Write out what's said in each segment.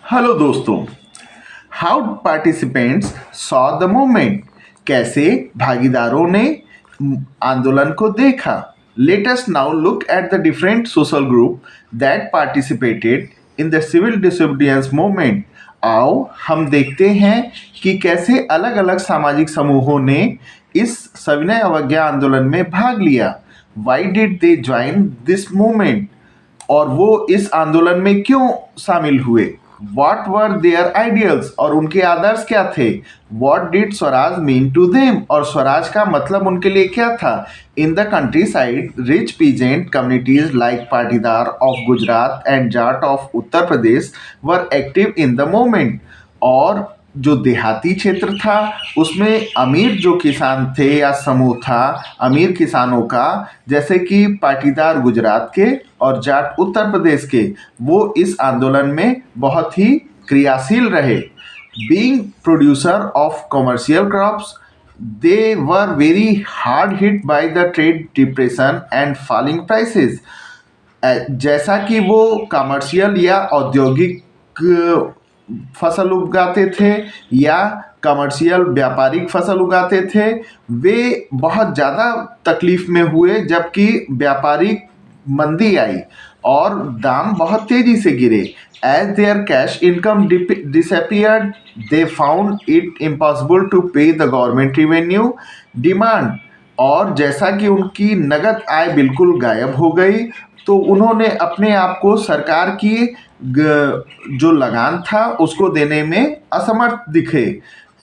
Hello दोस्तों। How participants saw the movement. कैसे भागीदारों ने आंदोलन को देखा। Let us now look at the different social group that participated in the civil disobedience movement. आओ हम देखते हैं कि कैसे अलग अलग सामाजिक समूहों ने इस सविनय अवज्ञा आंदोलन में भाग लिया। Why did they join this movement, और वो इस आंदोलन में क्यों शामिल हुए। वॉट वर देयर आइडियल्स, और उनके आदर्श क्या थे। What did swaraj mean to them, और स्वराज का मतलब उनके लिए क्या था। In the countryside rich peasant communities like Patidar of Gujarat and Jat of Uttar Pradesh were active in the movement. और जो देहाती क्षेत्र था उसमें अमीर जो किसान थे या समूह था अमीर किसानों का, जैसे कि पाटीदार गुजरात के और जाट उत्तर प्रदेश के, वो इस आंदोलन में बहुत ही क्रियाशील रहे। Being producer of commercial crops, they were very hard hit by the trade depression and falling prices। जैसा कि वो कमर्शियल या औद्योगिक फसल उगाते थे या कमर्शियल व्यापारिक फसल उगाते थे, वे बहुत ज़्यादा तकलीफ में हुए जबकि व्यापारिक मंदी आई और दाम बहुत तेज़ी से गिरे। As their cash income disappeared, they found it impossible to pay the government revenue demand। और जैसा कि उनकी नगद आय बिल्कुल गायब हो गई तो उन्होंने अपने आप को सरकार की जो लगान था उसको देने में असमर्थ दिखे।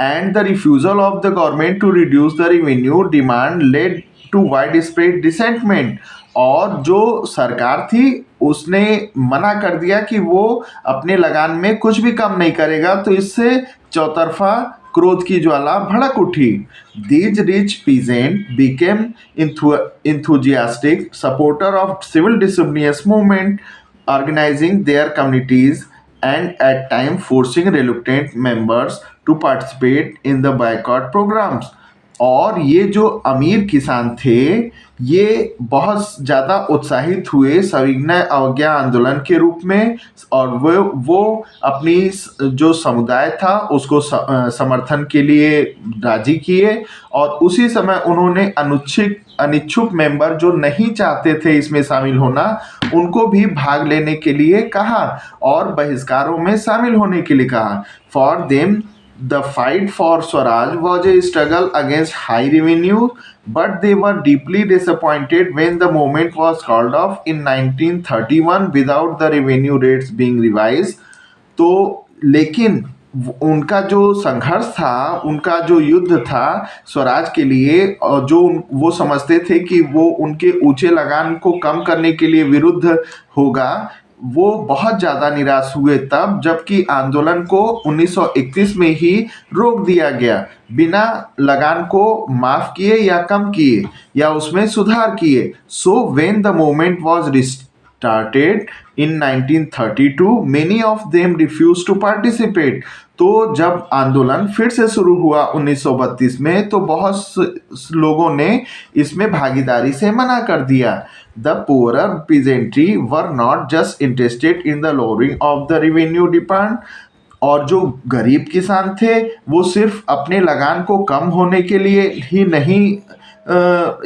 And the refusal of the government to reduce the revenue demand led to widespread discontentment. और जो सरकार थी उसने मना कर दिया कि वो अपने लगान में कुछ भी कम नहीं करेगा, तो इससे चौतरफा क्रोध की ज्वाला भड़क उठी। These rich peasant became enthusiastic supporter of civil disobedience movement, organizing their communities and at times forcing reluctant members to participate in the boycott programs। और ये जो अमीर किसान थे ये बहुत ज़्यादा उत्साहित हुए सविनय अवज्ञा आंदोलन के रूप में, और वो अपनी जो समुदाय था उसको समर्थन के लिए राजी किए। और उसी समय उन्होंने अनिच्छुक मेंबर जो नहीं चाहते थे इसमें शामिल होना, उनको भी भाग लेने के लिए कहा और बहिष्कारों में शामिल होने के लिए कहा। For them the fight for Swaraj was a struggle against high revenue, but they were deeply disappointed when the movement was called off in 1931 without the revenue rates being revised। तो लेकिन उनका जो संघर्ष था, उनका जो युद्ध था स्वराज के लिए, और जो वो समझते थे कि वो उनके ऊंचे लगान को कम करने के लिए विरुद्ध होगा, वो बहुत ज़्यादा निराश हुए तब जबकि आंदोलन को 1931 में ही रोक दिया गया बिना लगान को माफ़ किए या कम किए या उसमें सुधार किए। So when the movement was restarted in 1932 many of them refuse to participate. तो जब आंदोलन फिर से शुरू हुआ 1932 में तो बहुत लोगों ने इसमें भागीदारी से मना कर दिया। The poorer peasantry were not just interested in the lowering of the revenue demand, और जो गरीब किसान थे वो सिर्फ अपने लगान को कम होने के लिए ही नहीं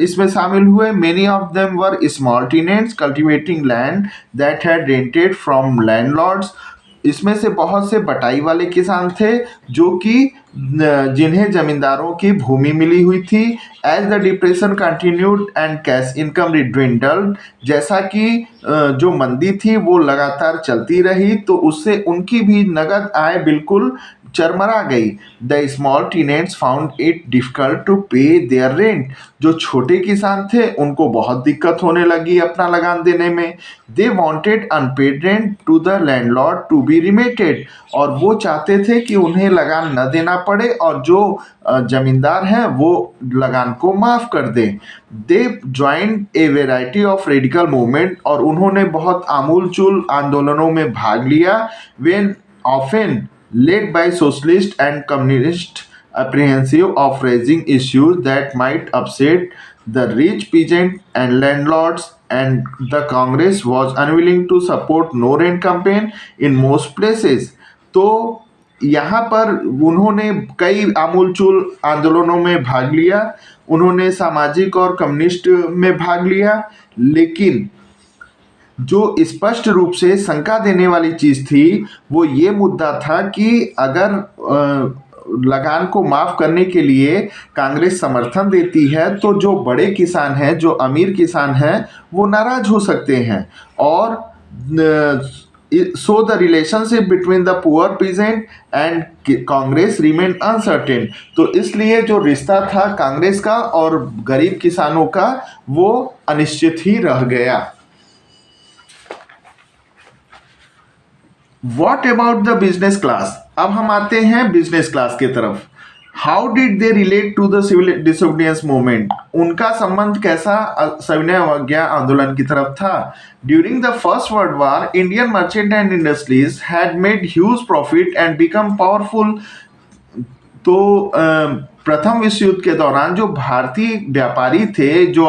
इसमें शामिल हुए। Many of them were small tenants cultivating land that had rented from landlords। इसमें से बहुत से बटाई वाले किसान थे जो कि जिन्हें जमींदारों की भूमि मिली हुई थी। As the depression continued and cash income dwindled, जैसा कि जो मंदी थी वो लगातार चलती रही तो उससे उनकी भी नगद आय बिल्कुल चरमरा गई। The small tenants found it difficult to pay their rent, जो छोटे किसान थे उनको बहुत दिक्कत होने लगी अपना लगान देने में। They wanted unpaid rent to the landlord to be remitted, और वो चाहते थे कि उन्हें लगान न देना पड़े और जो जमींदार हैं वो लगान को माफ़ कर दें। They joined a variety of radical movement, और उन्होंने बहुत आमूल-चूल आंदोलनों में भाग लिया। When often led by socialist and communist apprehensive of raising issues that might upset the rich peasant and landlords, and the Congress was unwilling to support no rent campaign in most places। तो यहाँ पर उन्होंने कई आमूलचूल आंदोलनों में भाग लिया, उन्होंने सामाजिक और कम्युनिस्ट में भाग लिया, लेकिन जो स्पष्ट रूप से शंका देने वाली चीज थी वो ये मुद्दा था कि अगर लगान को माफ करने के लिए कांग्रेस समर्थन देती है तो जो बड़े किसान हैं, जो अमीर किसान हैं, वो नाराज हो सकते हैं, और so the relationship between the poor peasant and Congress remain uncertain. तो इसलिए जो रिश्ता था कांग्रेस का और गरीब किसानों का वो अनिश्चित ही रह गया। What about the business class? अब हम आते हैं बिजनेस क्लास की तरफ। How did they relate to the civil disobedience movement? उनका संबंध कैसा सविनय अवज्ञा आंदोलन की तरफ था? During the first world war Indian merchant and industries had made huge profit and become powerful. तो प्रथम विश्व युद्ध के दौरान जो भारतीय व्यापारी थे, जो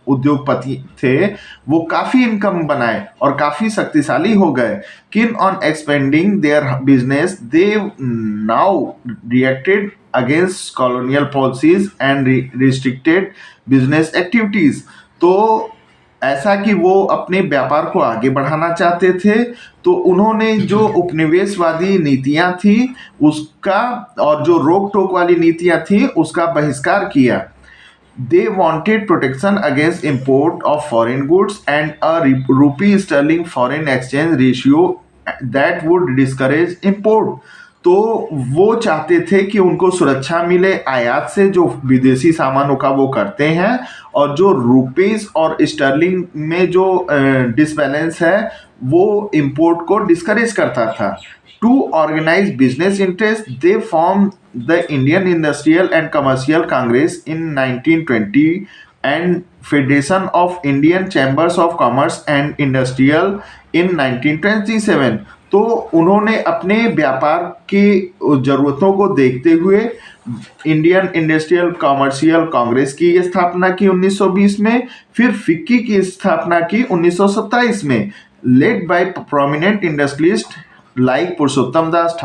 उद्योगपति थे, वो काफी इनकम बनाए और काफी शक्तिशाली हो गए। किन on expanding their business they now reacted against colonial policies and restricted business activities. तो ऐसा कि वो अपने व्यापार को आगे बढ़ाना चाहते थे, तो उन्होंने जो उपनिवेशवादी नीतियां थी उसका और जो रोक टोक वाली नीतियां थी उसका बहिष्कार किया। They wanted protection against import of foreign goods and a rupee sterling foreign exchange ratio that would discourage import. तो वो चाहते थे कि उनको सुरक्षा मिले आयात से, जो विदेशी सामानों का वो करते हैं, और जो रुपीस और स्टर्लिंग में जो डिसबैलेंस है वो इंपोर्ट को डिस्करेज करता था। To organise business interest they formed the Indian Industrial and Commercial Congress in 1920 and Federation of Indian Chambers of Commerce and industrial in 1927। तो उन्होंने अपने व्यापार की जरूरतों को देखते हुए इंडियन इंडस्ट्रियल कॉमर्शियल कांग्रेस की स्थापना की 1920 में, फिर फिक्की की स्थापना की 1927 में, led by prominent industrialist like Purushottam Das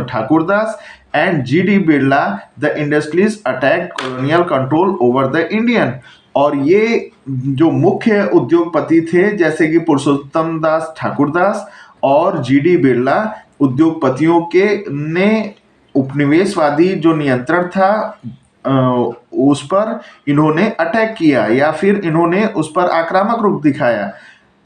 Thakurdas and GD. Birla. The industries attacked colonial control over the Indian. और ये जो मुख्य उद्योगपति थे जैसे कि पुरुषोत्तम दास ठाकुरदास और जी.डी. बिरला, उद्योगपतियों के ने उपनिवेशवादी जो नियंत्रण था उस पर इन्होंने अटैक किया या फिर इन्होंने उस पर आक्रामक रूप दिखाया।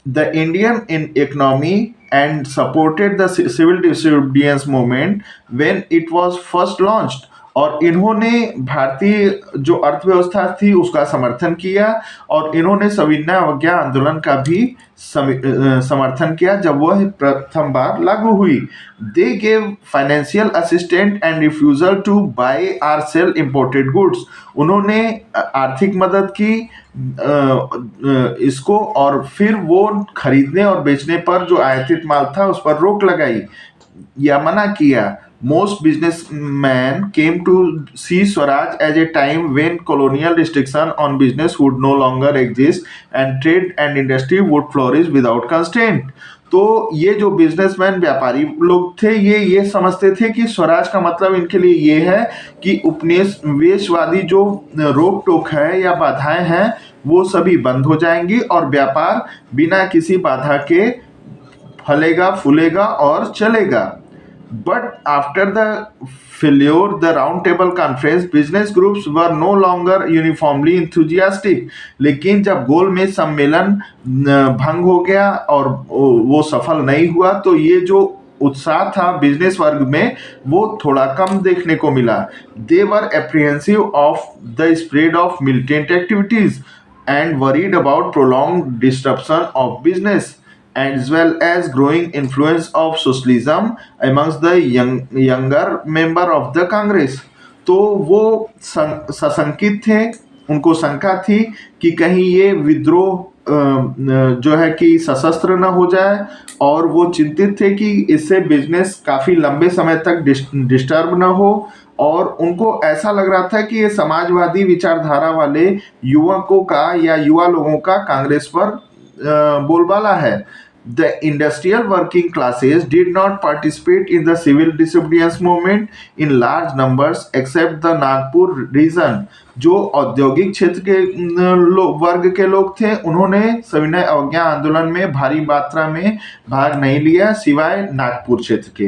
The Indian in economy and supported the civil disobedience movement when it was first launched। और इन्होंने भारतीय जो अर्थव्यवस्था थी उसका समर्थन किया और इन्होंने सविनय अवज्ञा आंदोलन का भी समर्थन किया जब वह प्रथम बार लागू हुई। They gave financial assistant and refusal to buy or sell imported goods. उन्होंने आर्थिक मदद की इसको, और फिर वो खरीदने और बेचने पर जो आयातित माल था उस पर रोक लगाई या मना किया। Most businessmen came to see Swaraj as a time when colonial restriction on business would no longer exist and trade and industry would flourish without constraint। तो ये जो बिजनेसमैन व्यापारी लोग थे ये समझते थे कि स्वराज का मतलब इनके लिए ये है कि उपनिवेशवादी जो रोक टोक है या बाधाएं हैं वो सभी बंद हो जाएंगी और व्यापार बिना किसी बाधा के फलेगा फूलेगा और चलेगा। But after the failure the round table conference, business groups were no longer uniformly enthusiastic। लेकिन जब गोलमेज सम्मेलन भंग हो गया और वो सफल नहीं हुआ तो ये जो उत्साह था बिजनेस वर्ग में वो थोड़ा कम देखने को मिला। They were apprehensive of the spread of militant activities and worried about prolonged disruption of business as well as growing influence of socialism amongst the younger member of the Congress। तो वो सशंकित थे, उनको शंका थी कि कहीं ये विद्रोह जो है कि सशस्त्र न हो जाए और वो चिंतित थे कि इससे बिजनेस काफ़ी लंबे समय तक डिस्टर्ब न हो। और उनको ऐसा लग रहा था कि ये समाजवादी विचारधारा वाले युवकों का या युवा लोगों का कांग्रेस पर बोलबाला है। The industrial working classes did not participate in the civil disobedience movement in large numbers except the Nagpur region. जो औद्योगिक क्षेत्र के वर्ग के लोग थे उन्होंने सविनय अवज्ञा आंदोलन में भारी मात्रा में भाग नहीं लिया सिवाय नागपुर क्षेत्र के।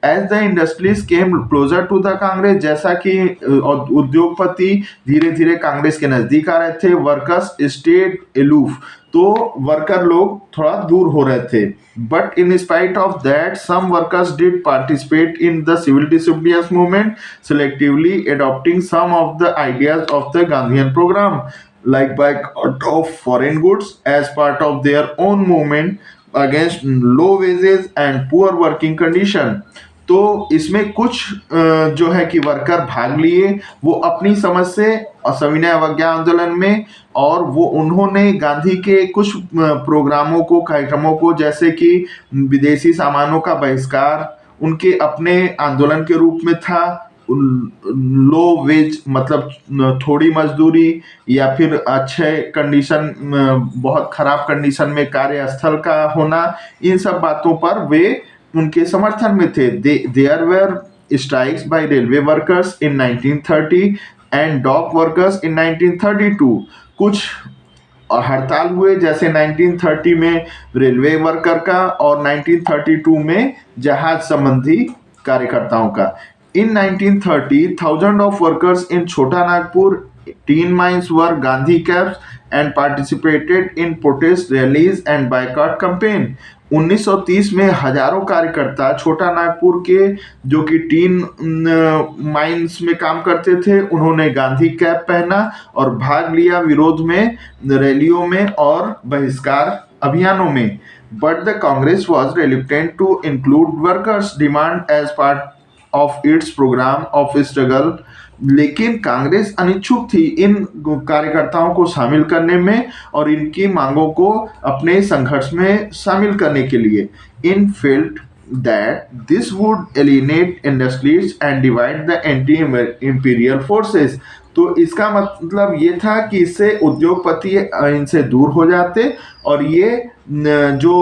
As the industries came closer to the Congress, जैसा कि उद्योगपति धीरे धीरे कांग्रेस के नजदीक आ रहे थे, वर्कर्स स्टेड एलूफ, तो वर्कर लोग थोड़ा दूर हो रहे थे। But in spite of that some workers did participate in the civil disobedience movement, selectively adopting some of the ideas of the Gandhian program, like boycott of foreign goods as part of their own movement against low wages and poor working condition। तो इसमें कुछ जो है कि worker भाग लिए वो अपनी समझ से सविनय अवज्ञा आंदोलन में, और वो उन्होंने गांधी के कुछ प्रोग्रामों को, कार्यक्रमों को, जैसे कि विदेशी सामानों का बहिष्कार उनके अपने आंदोलन के रूप में था, लो वेज मतलब थोड़ी मजदूरी, या फिर अच्छे कंडीशन, बहुत खराब कंडीशन में कार्यस्थल का होना, इन सब बातों पर वे उनके समर्थन में थे। There were strikes by railway workers in 1930 and dock workers in 1932। कुछ हड़ताल हुए जैसे 1930 में रेलवे वर्कर का और 1932 में जहाज संबंधी कार्यकर्ताओं का। In 1930, thousands of workers in Chota Nagpur tin mines were Gandhi caps and participated in protest rallies and boycott campaign। 1930 में हजारों कार्यकर्ता छोटा नागपुर के जो कि टीन माइंस में काम करते थे, उन्होंने गांधी कैप पहना और भाग लिया विरोध में, रैलियों में और बहिष्कार अभियानों में। But the Congress was reluctant to include workers demand as part of its programme of struggle. लेकिन कांग्रेस अनिच्छुक थी इन कार्यकर्ताओं को शामिल करने में और इनकी मांगों को अपने संघर्ष में शामिल करने के लिए। In felt that this would alienate industries and divide the anti imperial forces. तो इसका मतलब ये था कि इससे उद्योगपति इनसे दूर हो जाते और ये जो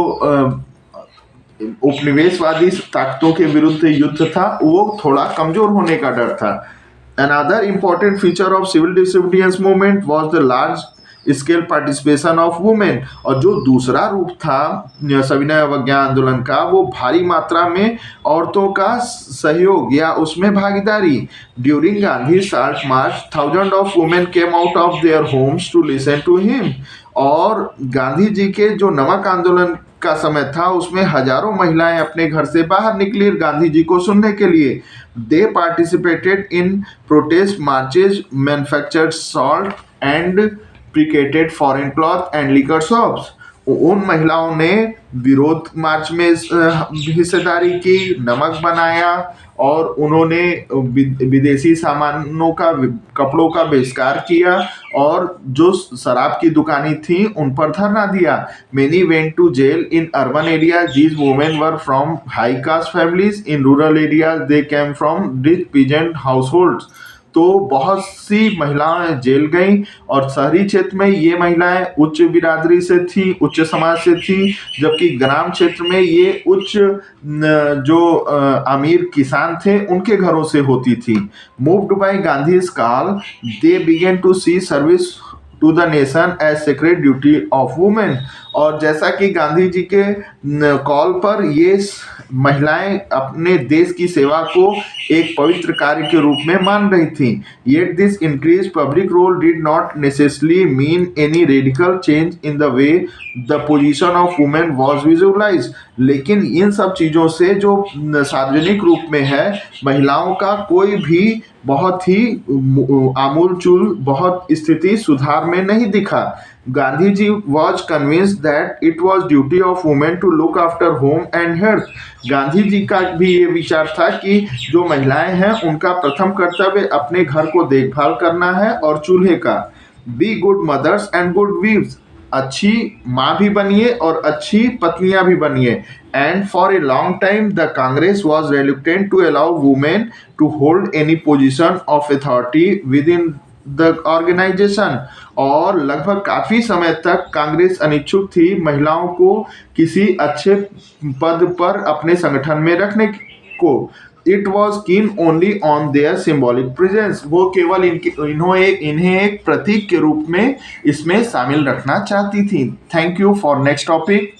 उपनिवेशवादी ताकतों के विरुद्ध युद्ध था वो थोड़ा कमजोर होने का डर था। Another important feature of civil disobedience movement was the large scale participation of women। और जो दूसरा रूप था सविनय अवज्ञा आंदोलन का, वो भारी मात्रा में औरतों का सहयोग या उसमें भागीदारी। During Gandhi salt march thousand of women came out of their homes to listen to him. और गांधी जी के जो नमक आंदोलन का समय था उसमें हजारों महिलाएं अपने घर से बाहर निकली गांधी जी को सुनने के लिए। They participated in protest marches, manufactured salt and picketed foreign cloth and liquor shops. उन महिलाओं ने विरोध मार्च में हिस्सेदारी की, नमक बनाया और उन्होंने विदेशी सामानों का, कपड़ों का बहिष्कार किया और जो शराब की दुकानें थी उन पर धरना दिया। Many went to jail in urban area. These women were from high caste families. In rural areas they came from rich peasant households. तो बहुत सी महिलाएं जेल गईं और शहरी क्षेत्र में ये महिलाएं उच्च बिरादरी से थी, उच्च समाज से थी, जबकि ग्राम क्षेत्र में ये उच्च जो अमीर किसान थे उनके घरों से होती थी। Moved by Gandhi's call they began to see service to the nation as sacred duty of women. और जैसा कि गांधी जी के कॉल पर ये महिलाएं अपने देश की सेवा को एक पवित्र कार्य के रूप में मान रही थीं। Yet this increased public role did not necessarily mean any radical change in the way the position of women was visualized। लेकिन इन सब चीज़ों से जो सार्वजनिक रूप में है महिलाओं का कोई भी बहुत ही आमूलचूल बहुत स्थिति सुधार में नहीं दिखा। Gandhi ji was convinced that it was duty of women to look after home and health. Gandhi ji का भी ये विचार था कि जो महिलाएं हैं उनका प्रथम कर्तव्य अपने घर को देखभाल करना है और चूल्हे का। Be good mothers and good wives. अच्छी माँ भी बनिए और अच्छी पत्नियां भी बनिए। And for a long time the Congress was reluctant to allow women to hold any position of authority within the organization, और लगभग काफी समय तक कांग्रेस अनिच्छुक थी महिलाओं को किसी अच्छे पद पर अपने संगठन में रखने को। इट वॉज कीन only on their symbolic presence, वो केवल इन्हें एक प्रतीक के रूप में इसमें शामिल रखना चाहती थी। Thank you for next topic.